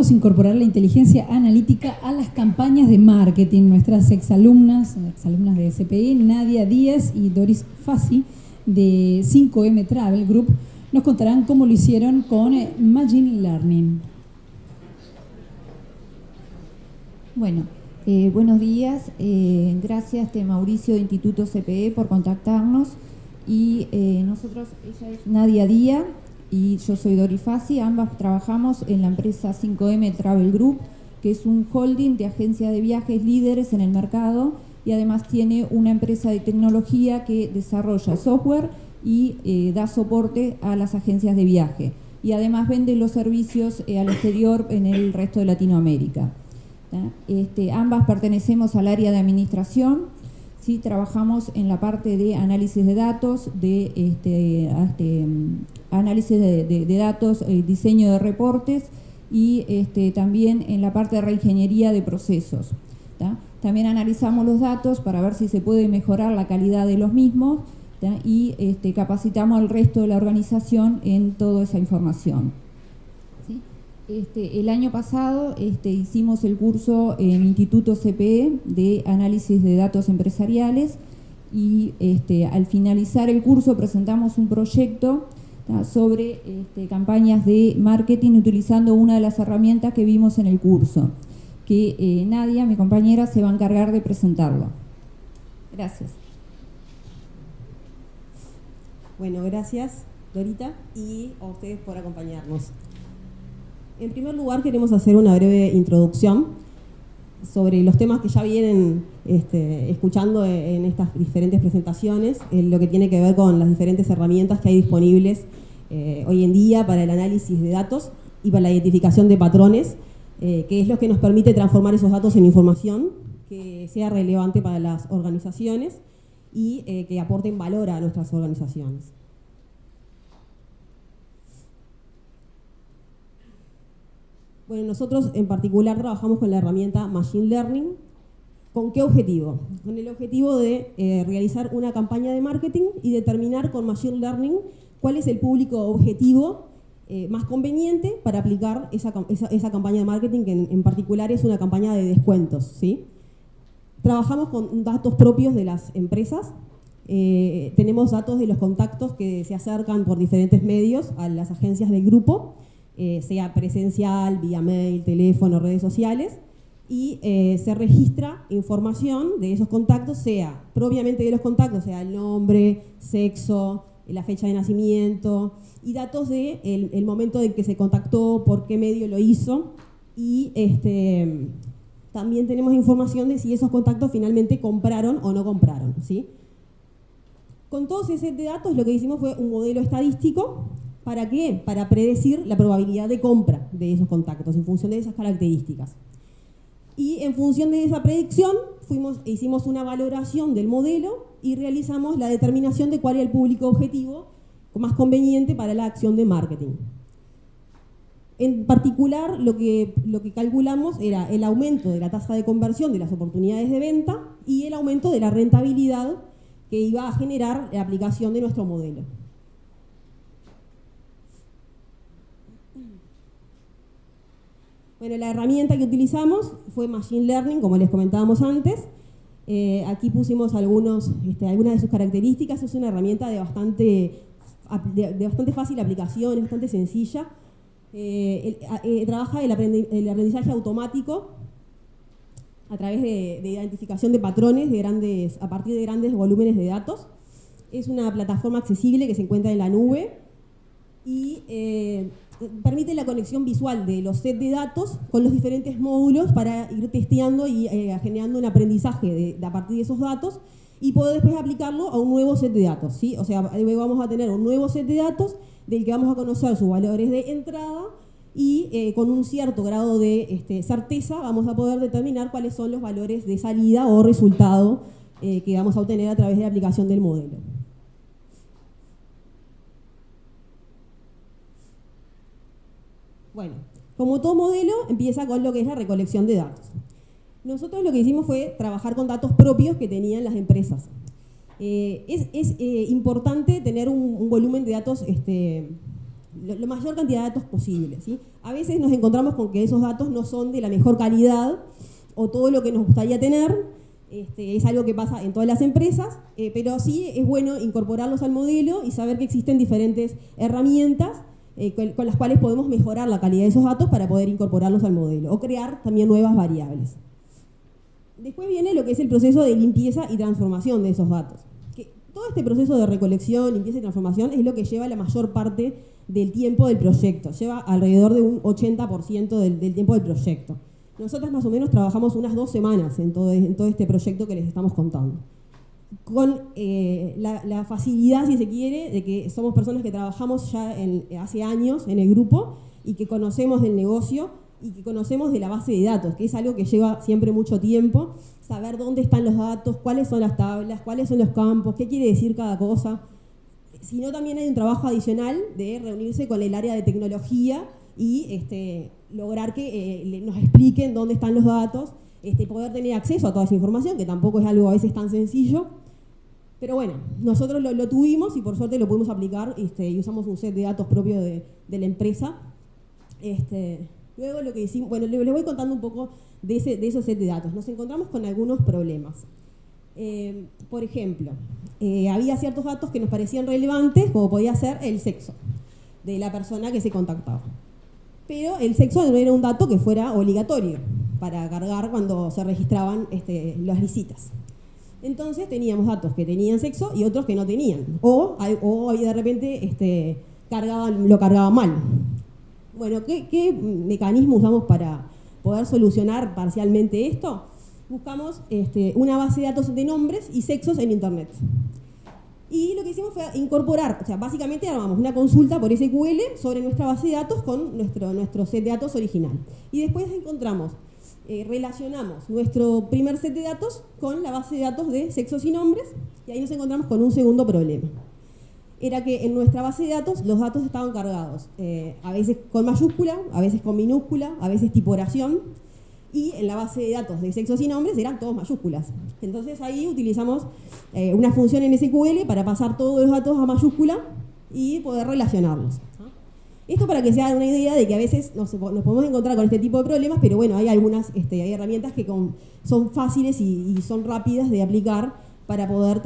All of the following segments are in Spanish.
logramos incorporar la inteligencia analítica a las campañas de marketing. Nuestras exalumnas de CPE, Nadia Díaz y Doris Fassi, de 5M Travel Group, nos contarán cómo lo hicieron con Machine Learning. Bueno, buenos días. Gracias Mauricio de Instituto CPE por contactarnos. Y nosotros, ella es Nadia Díaz y yo soy Doris Fassi. Ambas trabajamos en la empresa 5M Travel Group, que es un holding de agencias de viajes líderes en el mercado, y además tiene una empresa de tecnología que desarrolla software y da soporte a las agencias de viaje. Y además vende los servicios al exterior en el resto de Latinoamérica. Ambas pertenecemos al área de administración, ¿sí? Trabajamos en la parte de análisis de datos, análisis de datos, diseño de reportes y también en la parte de reingeniería de procesos. ¿tá? También analizamos los datos para ver si se puede mejorar la calidad de los mismos, ¿tá? Y capacitamos al resto de la organización en toda esa información. El año pasado hicimos el curso en Instituto CPE de análisis de datos empresariales y al finalizar el curso presentamos un proyecto sobre campañas de marketing utilizando una de las herramientas que vimos en el curso, que Nadia, mi compañera, se va a encargar de presentarlo. Gracias. Bueno, gracias Dorita y a ustedes por acompañarnos. En primer lugar, queremos hacer una breve introducción sobre los temas que ya vienen escuchando en estas diferentes presentaciones, lo que tiene que ver con las diferentes herramientas que hay disponibles hoy en día para el análisis de datos y para la identificación de patrones, que es lo que nos permite transformar esos datos en información que sea relevante para las organizaciones y que aporten valor a nuestras organizaciones. Bueno, nosotros en particular trabajamos con la herramienta Machine Learning. ¿Con qué objetivo? Con el objetivo de realizar una campaña de marketing y determinar con Machine Learning cuál es el público objetivo más conveniente para aplicar esa campaña de marketing, que en particular es una campaña de descuentos, ¿sí? Trabajamos con datos propios de las empresas. Tenemos datos de los contactos que se acercan por diferentes medios a las agencias del grupo, sea presencial, vía mail, teléfono, redes sociales, y se registra información de esos contactos, sea propiamente de los contactos, sea el nombre, sexo, la fecha de nacimiento, y datos de el momento en que se contactó, por qué medio lo hizo, y también tenemos información de si esos contactos finalmente compraron o no compraron, ¿sí? Con todos ese set de datos lo que hicimos fue un modelo estadístico. ¿Para qué? Para predecir la probabilidad de compra de esos contactos en función de esas características. Y en función de esa predicción hicimos una valoración del modelo y realizamos la determinación de cuál era el público objetivo más conveniente para la acción de marketing. En particular, lo que calculamos era el aumento de la tasa de conversión de las oportunidades de venta y el aumento de la rentabilidad que iba a generar la aplicación de nuestro modelo. Bueno, la herramienta que utilizamos fue Machine Learning, como les comentábamos antes. Aquí pusimos algunas de sus características. Es una herramienta de bastante fácil aplicación, es bastante sencilla. Trabaja el aprendizaje automático a través de identificación de patrones a partir de grandes volúmenes de datos. Es una plataforma accesible que se encuentra en la nube y permite la conexión visual de los sets de datos con los diferentes módulos para ir testeando y generando un aprendizaje a partir de esos datos y poder después aplicarlo a un nuevo set de datos, ¿sí? O sea, luego vamos a tener un nuevo set de datos del que vamos a conocer sus valores de entrada y con un cierto grado de certeza vamos a poder determinar cuáles son los valores de salida o resultado que vamos a obtener a través de la aplicación del modelo. Bueno, como todo modelo, empieza con lo que es la recolección de datos. Nosotros lo que hicimos fue trabajar con datos propios que tenían las empresas. Es importante tener un volumen de datos la mayor cantidad de datos posible, ¿sí? A veces nos encontramos con que esos datos no son de la mejor calidad o todo lo que nos gustaría tener. Es algo que pasa en todas las empresas, pero sí es bueno incorporarlos al modelo y saber que existen diferentes herramientas con las cuales podemos mejorar la calidad de esos datos para poder incorporarlos al modelo o crear también nuevas variables. Después viene lo que es el proceso de limpieza y transformación de esos datos. Todo este proceso de recolección, limpieza y transformación es lo que lleva la mayor parte del tiempo del proyecto. Lleva alrededor de un 80% del tiempo del proyecto. Nosotros más o menos trabajamos unas 2 semanas en todo este proyecto que les estamos contando. Con la facilidad, si se quiere, de que somos personas que trabajamos ya hace años en el grupo y que conocemos del negocio y que conocemos de la base de datos, que es algo que lleva siempre mucho tiempo, saber dónde están los datos, cuáles son las tablas, cuáles son los campos, qué quiere decir cada cosa. Sino también hay un trabajo adicional de reunirse con el área de tecnología y lograr que nos expliquen dónde están los datos, poder tener acceso a toda esa información, que tampoco es algo a veces tan sencillo. Pero bueno, nosotros lo tuvimos y por suerte lo pudimos aplicar y usamos un set de datos propio de la empresa. Luego lo que hicimos, bueno, les voy contando un poco de esos set de datos. Nos encontramos con algunos problemas. Por ejemplo, había ciertos datos que nos parecían relevantes, como podía ser el sexo de la persona que se contactaba. Pero el sexo no era un dato que fuera obligatorio para cargar cuando se registraban las visitas. Entonces teníamos datos que tenían sexo y otros que no tenían. O de repente lo cargaban mal. Bueno, ¿qué mecanismo usamos para poder solucionar parcialmente esto? Buscamos una base de datos de nombres y sexos en Internet. Y lo que hicimos fue incorporar, o sea, básicamente armamos una consulta por SQL sobre nuestra base de datos con nuestro set de datos original. Y después relacionamos nuestro primer set de datos con la base de datos de sexos y nombres, y ahí nos encontramos con un segundo problema. Era que en nuestra base de datos los datos estaban cargados, a veces con mayúscula, a veces con minúscula, a veces tipo oración, y en la base de datos de sexos y nombres eran todos mayúsculas. Entonces ahí utilizamos una función en SQL para pasar todos los datos a mayúscula y poder relacionarlos. Esto para que se hagan una idea de que a veces nos podemos encontrar con este tipo de problemas, pero bueno, hay algunas hay herramientas que son fáciles y son rápidas de aplicar para poder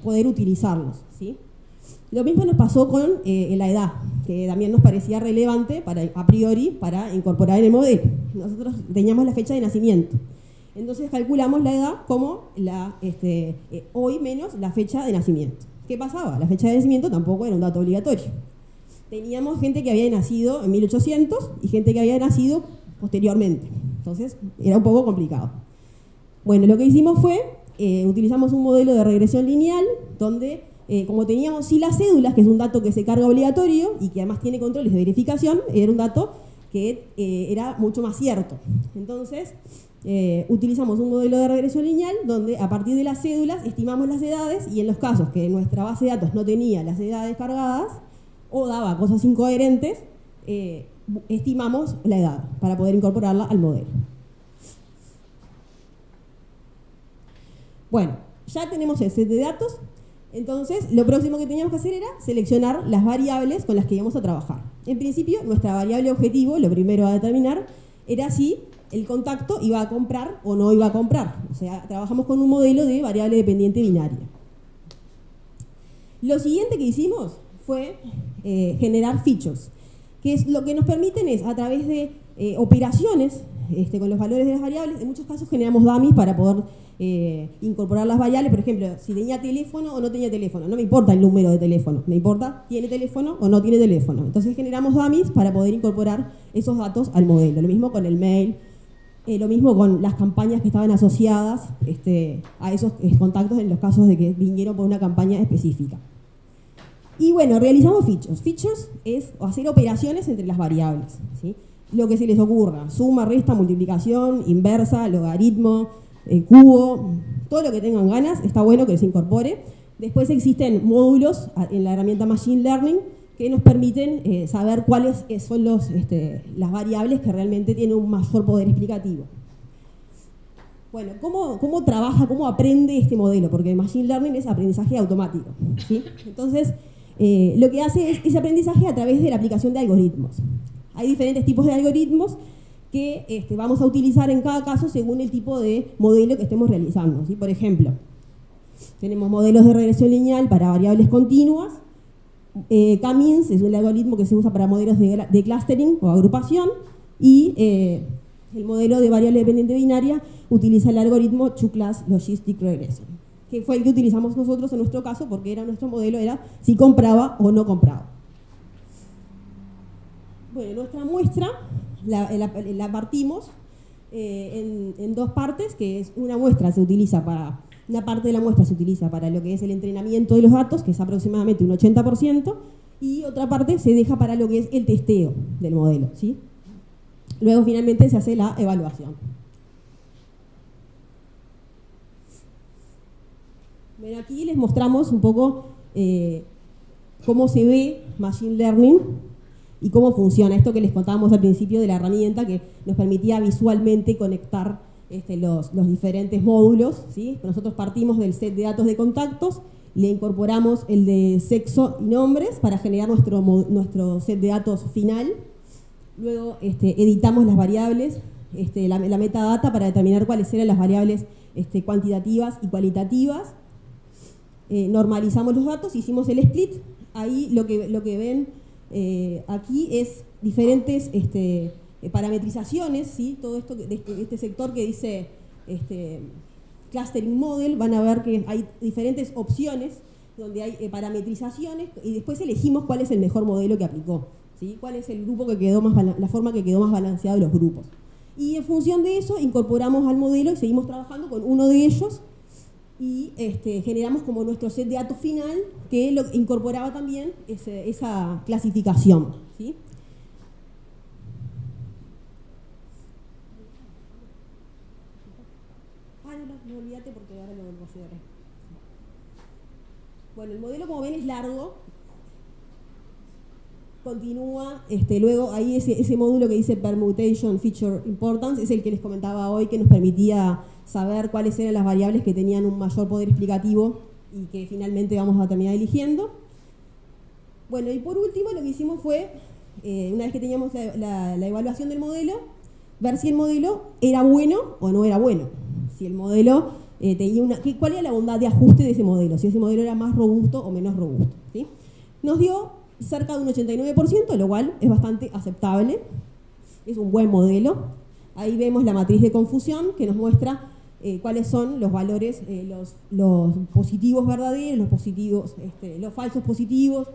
poder utilizarlos, ¿sí? Lo mismo nos pasó con la edad, que también nos parecía relevante a priori para incorporar en el modelo. Nosotros teníamos la fecha de nacimiento. Entonces calculamos la edad como hoy menos la fecha de nacimiento. ¿Qué pasaba? La fecha de nacimiento tampoco era un dato obligatorio. Teníamos gente que había nacido en 1800 y gente que había nacido posteriormente. Entonces era un poco complicado. Bueno, lo que hicimos fue, utilizamos un modelo de regresión lineal donde como teníamos sí las cédulas, que es un dato que se carga obligatorio y que además tiene controles de verificación, era un dato que era mucho más cierto. Entonces, utilizamos un modelo de regresión lineal donde a partir de las cédulas estimamos las edades y en los casos que nuestra base de datos no tenía las edades cargadas o daba cosas incoherentes, estimamos la edad para poder incorporarla al modelo. Bueno, ya tenemos el set de datos. Entonces, lo próximo que teníamos que hacer era seleccionar las variables con las que íbamos a trabajar. En principio, nuestra variable objetivo, lo primero a determinar, era si el contacto iba a comprar o no iba a comprar. O sea, trabajamos con un modelo de variable dependiente binaria. Lo siguiente que hicimos fue generar features, que es lo que nos permiten es, a través de operaciones con los valores de las variables, en muchos casos generamos dummies para poder incorporar las variables. Por ejemplo, si tenía teléfono o no tenía teléfono, no me importa el número de teléfono, me importa tiene teléfono o no tiene teléfono. Entonces generamos dummies para poder incorporar esos datos al modelo. Lo mismo con el mail, lo mismo con las campañas que estaban asociadas a esos contactos en los casos de que vinieron por una campaña específica. Y bueno, realizamos features. Features es hacer operaciones entre las variables, ¿sí? Lo que se les ocurra, suma, resta, multiplicación, inversa, logaritmo, cubo, todo lo que tengan ganas, está bueno que se incorpore. Después existen módulos en la herramienta Machine Learning que nos permiten saber cuáles son las variables que realmente tienen un mayor poder explicativo. Bueno, ¿cómo trabaja, cómo aprende este modelo? Porque Machine Learning es aprendizaje automático, ¿sí? Entonces, lo que hace es ese aprendizaje a través de la aplicación de algoritmos. Hay diferentes tipos de algoritmos que vamos a utilizar en cada caso según el tipo de modelo que estemos realizando, ¿sí? Por ejemplo, tenemos modelos de regresión lineal para variables continuas. K-means es un algoritmo que se usa para modelos de clustering o agrupación, y el modelo de variable dependiente binaria utiliza el algoritmo Two-Class Logistic Regression, que fue el que utilizamos nosotros en nuestro caso porque nuestro modelo era si compraba o no compraba. Bueno, nuestra muestra la partimos en dos partes, que es una parte de la muestra se utiliza para lo que es el entrenamiento de los datos, que es aproximadamente un 80%, y otra parte se deja para lo que es el testeo del modelo, ¿sí? Luego finalmente se hace la evaluación. Bueno, aquí les mostramos un poco cómo se ve Machine Learning y cómo funciona. Esto que les contábamos al principio de la herramienta que nos permitía visualmente conectar los diferentes módulos, ¿sí? Nosotros partimos del set de datos de contactos, le incorporamos el de sexo y nombres para generar nuestro set de datos final. Luego editamos las variables, la metadata para determinar cuáles eran las variables cuantitativas y cualitativas. Normalizamos los datos, hicimos el split. Ahí lo que ven aquí es diferentes parametrizaciones, ¿sí? Todo esto de este sector que dice clustering model, van a ver que hay diferentes opciones donde hay parametrizaciones y después elegimos cuál es el mejor modelo que aplicó, ¿sí? Cuál es el grupo que quedó la forma que quedó más balanceado de los grupos. Y en función de eso incorporamos al modelo y seguimos trabajando con uno de ellos y generamos como nuestro set de datos final que incorporaba también esa clasificación, ¿sí? No olvídate porque ahora lo consideré. Bueno, el modelo, como ven, es largo. Continúa, luego ahí ese módulo que dice Permutation Feature Importance es el que les comentaba hoy, que nos permitía saber cuáles eran las variables que tenían un mayor poder explicativo y que finalmente vamos a terminar eligiendo. Bueno, y por último lo que hicimos fue, una vez que teníamos la evaluación del modelo, ver si el modelo era bueno o no era bueno. Si el modelo tenía cuál era la bondad de ajuste de ese modelo, si ese modelo era más robusto o menos robusto, ¿sí? Nos dio cerca de un 89%, lo cual es bastante aceptable, es un buen modelo. Ahí vemos la matriz de confusión que nos muestra cuáles son los valores, los positivos verdaderos, los positivos, los falsos positivos,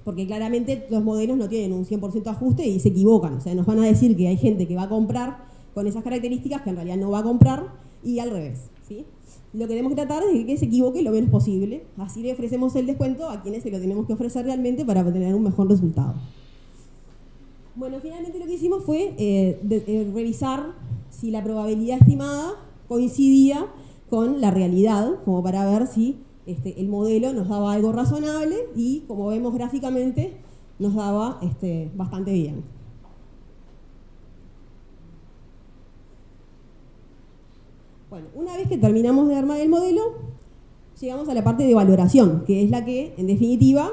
porque claramente los modelos no tienen un 100% ajuste y se equivocan, o sea, nos van a decir que hay gente que va a comprar con esas características que en realidad no va a comprar y al revés, ¿sí? Lo que tenemos que tratar es de que se equivoque lo menos posible, así le ofrecemos el descuento a quienes se lo tenemos que ofrecer realmente para tener un mejor resultado. Bueno, finalmente lo que hicimos fue revisar si la probabilidad estimada coincidía con la realidad, como para ver si el modelo nos daba algo razonable y, como vemos gráficamente, nos daba bastante bien. Bueno, una vez que terminamos de armar el modelo, llegamos a la parte de valoración, que es la que, en definitiva,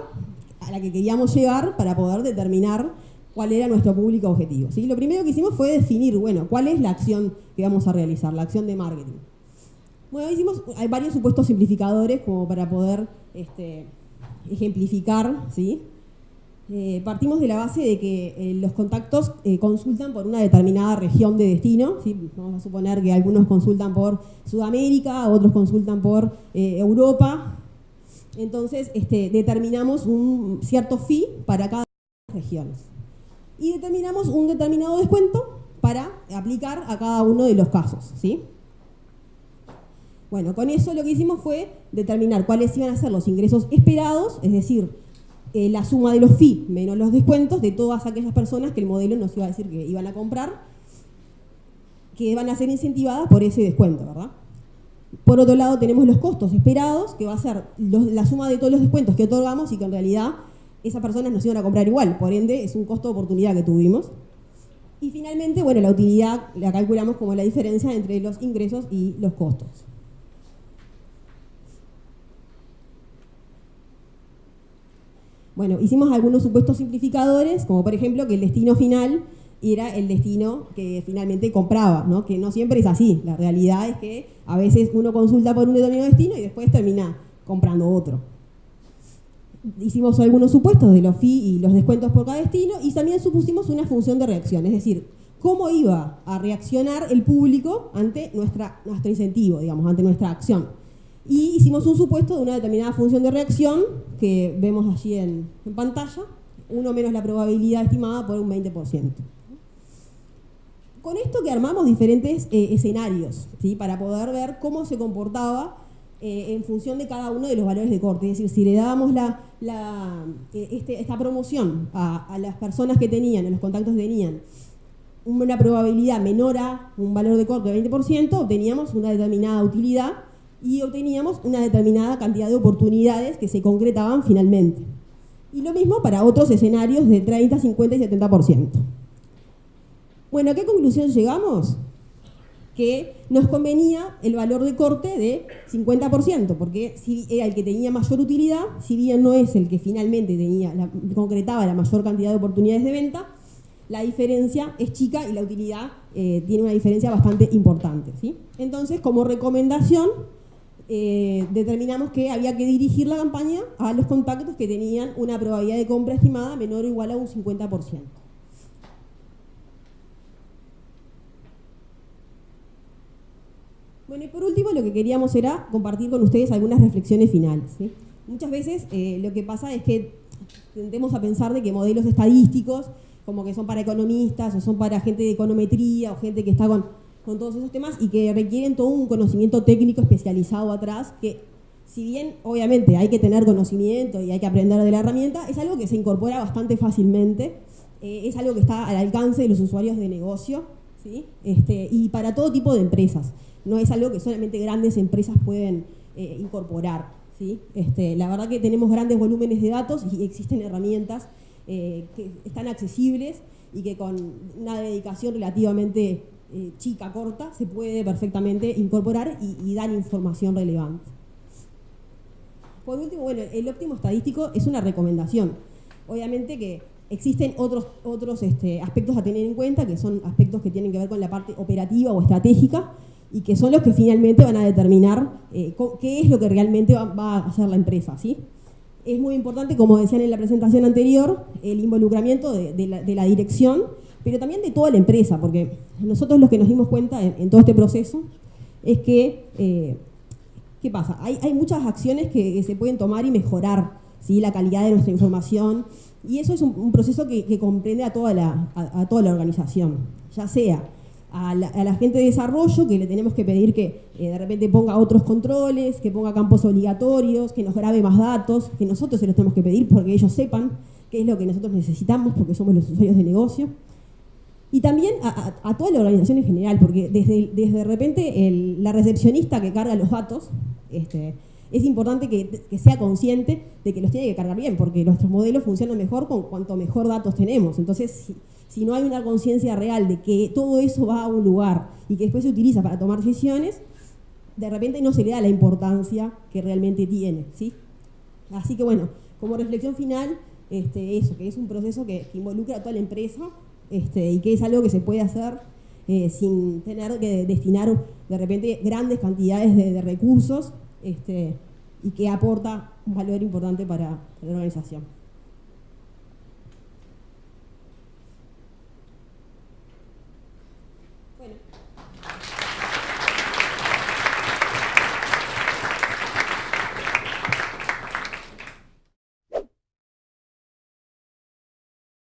a la que queríamos llegar para poder determinar cuál era nuestro público objetivo, ¿sí? Lo primero que hicimos fue definir, bueno, cuál es la acción que vamos a realizar, la acción de marketing. Bueno, hay varios supuestos simplificadores como para poder ejemplificar, ¿sí? Partimos de la base de que los contactos consultan por una determinada región de destino, ¿sí? Vamos a suponer que algunos consultan por Sudamérica, otros consultan por Europa. Entonces determinamos un cierto fee para cada una de las regiones. Y determinamos un determinado descuento para aplicar a cada uno de los casos, ¿sí? Bueno, con eso lo que hicimos fue determinar cuáles iban a ser los ingresos esperados, es decir, la suma de los fee menos los descuentos de todas aquellas personas que el modelo nos iba a decir que iban a comprar, que van a ser incentivadas por ese descuento, ¿verdad? Por otro lado tenemos los costos esperados, que va a ser la suma de todos los descuentos que otorgamos y que en realidad esas personas nos iban a comprar igual, por ende es un costo de oportunidad que tuvimos. Y finalmente, bueno, la utilidad la calculamos como la diferencia entre los ingresos y los costos. Bueno, hicimos algunos supuestos simplificadores, como por ejemplo que el destino final era el destino que finalmente compraba, ¿no? Que no siempre es así. La realidad es que a veces uno consulta por un determinado destino y después termina comprando otro. Hicimos algunos supuestos de los fees y los descuentos por cada destino y también supusimos una función de reacción, es decir, cómo iba a reaccionar el público ante nuestro incentivo, digamos, ante nuestra acción. Y hicimos un supuesto de una determinada función de reacción que vemos allí en pantalla, 1 menos la probabilidad estimada por un 20%. Con esto que armamos diferentes escenarios, ¿sí? Para poder ver cómo se comportaba en función de cada uno de los valores de corte. Es decir, si le dábamos esta promoción a las personas que tenían, a los contactos que tenían, una probabilidad menor a un valor de corte de 20%, obteníamos una determinada utilidad y obteníamos una determinada cantidad de oportunidades que se concretaban finalmente. Y lo mismo para otros escenarios de 30, 50 y 70%. Bueno, ¿a qué conclusión llegamos? Que nos convenía el valor de corte de 50%, porque si era el que tenía mayor utilidad, si bien no es el que finalmente concretaba la mayor cantidad de oportunidades de venta, la diferencia es chica y la utilidad tiene una diferencia bastante importante, ¿sí? Entonces, como recomendación, determinamos que había que dirigir la campaña a los contactos que tenían una probabilidad de compra estimada menor o igual a un 50%. Bueno, y por último lo que queríamos era compartir con ustedes algunas reflexiones finales, ¿sí? Muchas veces lo que pasa es que tendemos a pensar de que modelos estadísticos, como que son para economistas o son para gente de econometría o gente que está con todos esos temas y que requieren todo un conocimiento técnico especializado atrás, que si bien obviamente hay que tener conocimiento y hay que aprender de la herramienta, es algo que se incorpora bastante fácilmente, es algo que está al alcance de los usuarios de negocio, ¿sí? Y para todo tipo de empresas. No es algo que solamente grandes empresas pueden incorporar, ¿sí? La verdad que tenemos grandes volúmenes de datos y existen herramientas que están accesibles y que con una dedicación relativamente chica, corta, se puede perfectamente incorporar y dar información relevante. Por último, bueno, el óptimo estadístico es una recomendación. Obviamente que existen otros aspectos a tener en cuenta, que son aspectos que tienen que ver con la parte operativa o estratégica, y que son los que finalmente van a determinar qué es lo que realmente va a hacer la empresa, ¿sí? Es muy importante, como decían en la presentación anterior, el involucramiento de la dirección, pero también de toda la empresa, porque nosotros lo que nos dimos cuenta en todo este proceso es que, ¿qué pasa? Hay muchas acciones que se pueden tomar y mejorar, ¿sí? La calidad de nuestra información, y eso es un proceso que comprende a toda la organización, ya sea a la gente de desarrollo, que le tenemos que pedir que de repente ponga otros controles, que ponga campos obligatorios, que nos grabe más datos, que nosotros se los tenemos que pedir porque ellos sepan qué es lo que nosotros necesitamos, porque somos los usuarios de negocio. Y también a toda la organización en general, porque desde de repente la recepcionista que carga los datos, es importante que sea consciente de que los tiene que cargar bien, porque nuestros modelos funcionan mejor con cuanto mejor datos tenemos. Entonces, si no hay una conciencia real de que todo eso va a un lugar y que después se utiliza para tomar decisiones, de repente no se le da la importancia que realmente tiene, ¿sí? Así que bueno, como reflexión final, eso, que es un proceso que involucra a toda la empresa, y que es algo que se puede hacer sin tener que destinar de repente grandes cantidades de recursos, y que aporta un valor importante para la organización. Bueno,